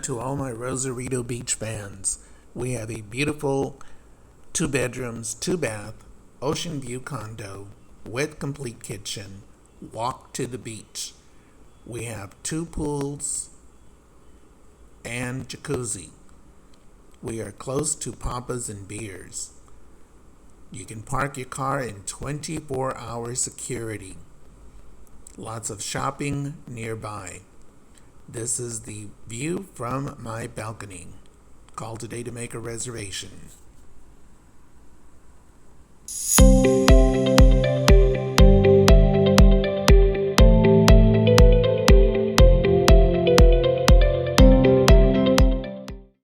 to all my Rosarito Beach fans. We have a beautiful 2 bedrooms, 2 bath, ocean view condo with complete kitchen, walk to the beach. We have 2 pools and jacuzzi. We are close to Papa's and Beers. You can park your car in 24-hour security. Lots of shopping nearby. This is the view from my balcony. Call today to make a reservation.